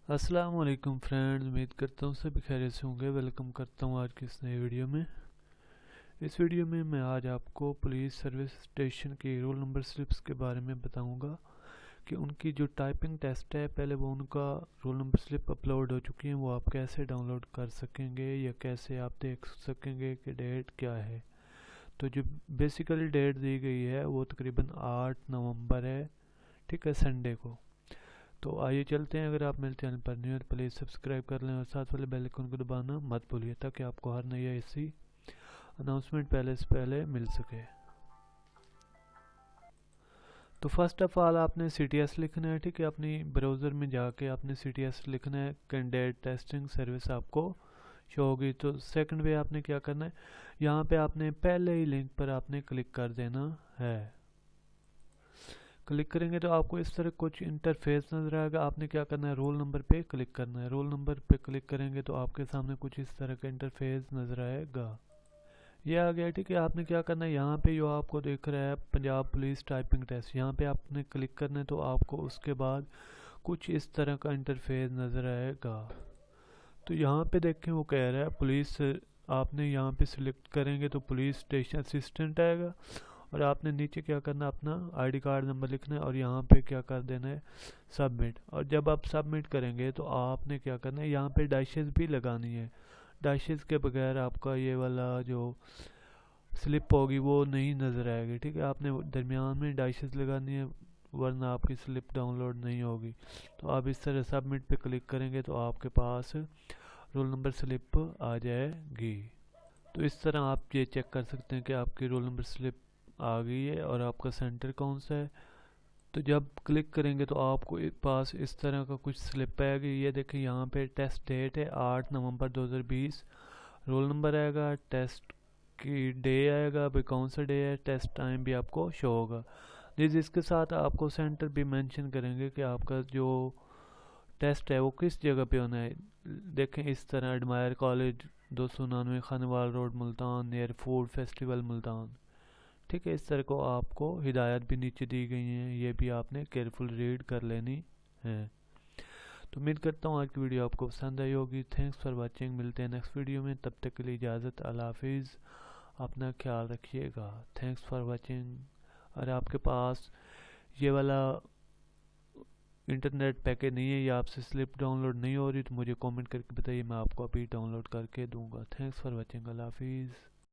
अस्सलाम वालेकुम फ्रेंड्स, उम्मीद करता हूँ सभी खैरियत से होंगे। वेलकम करता हूँ आज की इस नई वीडियो में। इस वीडियो में मैं आज आपको पुलिस सर्विस स्टेशन की रोल नंबर स्लिप्स के बारे में बताऊंगा कि उनकी जो टाइपिंग टेस्ट है, पहले वो उनका रोल नंबर स्लिप अपलोड हो चुकी है, वो आप कैसे डाउनलोड कर सकेंगे या कैसे आप देख सकेंगे कि डेट क्या है। तो जो बेसिकली डेट दी गई है वो तकरीबन 8 नवंबर है, ठीक है, संडे को। तो आइए चलते हैं। अगर आप मेरे चैनल पर न्यू हैं तो प्लीज़ सब्सक्राइब कर लें और साथ वाले बेल आइकन को दबाना मत भूलिए, ताकि आपको हर नई ऐसी अनाउंसमेंट पहले से पहले मिल सके। तो फर्स्ट ऑफ ऑल आपने CTS लिखना है, ठीक है। अपनी ब्राउज़र में जाके आपने CTS लिखना है, कैंडिडेट टेस्टिंग सर्विस आपको शो होगी। तो सेकंड वे आपने क्या करना है, यहाँ पे आपने पहले ही लिंक पर आपने क्लिक कर देना है। क्लिक करेंगे तो आपको इस तरह कुछ इंटरफेस नजर आएगा। आपने क्या करना है, रोल नंबर पे क्लिक करना है। रोल नंबर पे क्लिक करेंगे तो आपके सामने कुछ इस तरह का इंटरफेस नजर आएगा। ये आ गया, ठीक है। आपने क्या करना है, यहाँ पे जो आपको दिख रहा है पंजाब पुलिस टाइपिंग टेस्ट, यहाँ पे आपने क्लिक करना है। तो आपको उसके बाद कुछ इस तरह का इंटरफेस नजर आएगा। तो यहाँ पे देखें वो कह रहा है पुलिस, आपने यहाँ पे सिलेक्ट करेंगे तो पुलिस स्टेशन असिस्टेंट आएगा। और आपने नीचे क्या करना है, अपना ID कार्ड नंबर लिखना है और यहाँ पे क्या कर देना है, सबमिट। और जब आप सबमिट करेंगे तो आपने क्या करना है, यहाँ पे डैशेस भी लगानी है। डैशेस के बगैर आपका ये वाला जो स्लिप होगी वो नहीं नज़र आएगी, ठीक है। आपने दरमियान में डैशेस लगानी है, वरना आपकी स्लिप डाउनलोड नहीं होगी। तो आप इस तरह सबमिट पे क्लिक करेंगे तो आपके पास रोल नंबर स्लिप आ जाएगी। तो इस तरह आप ये चेक कर सकते हैं कि आपकी रोल नंबर स्लिप आ गई है और आपका सेंटर कौन सा है। तो जब क्लिक करेंगे तो आपको पास इस तरह का कुछ स्लिप आएगी। ये देखें, यहाँ पे टेस्ट डेट है 8 नवंबर 2020। रोल नंबर आएगा, टेस्ट की डे आएगा, भाई कौन सा डे है, टेस्ट टाइम भी आपको शो होगा। जिसके साथ आपको सेंटर भी मेंशन करेंगे कि आपका जो टेस्ट है वो किस जगह पे होना है। देखें इस तरह, admire college 299 Khanewal road Multan, near food festival Multan, ठीक है। इस तरह को आपको हिदायत भी नीचे दी गई हैं, ये भी आपने केयरफुल रीड कर लेनी है। तो उम्मीद करता हूँ आज की वीडियो आपको पसंद आई होगी। थैंक्स फॉर वाचिंग, मिलते हैं नेक्स्ट वीडियो में, तब तक के लिए इजाज़त, अल्लाह हाफिज़, अपना ख्याल रखिएगा। Thanks for watching. अगर आपके पास ये वाला इंटरनेट पैकेज नहीं है या आपसे स्लिप डाउनलोड नहीं हो रही तो मुझे कमेंट करके बताइए, मैं आपको अभी डाउनलोड करके दूंगा। थैंक्स फॉर वाचिंग, अल्लाह हाफिज़।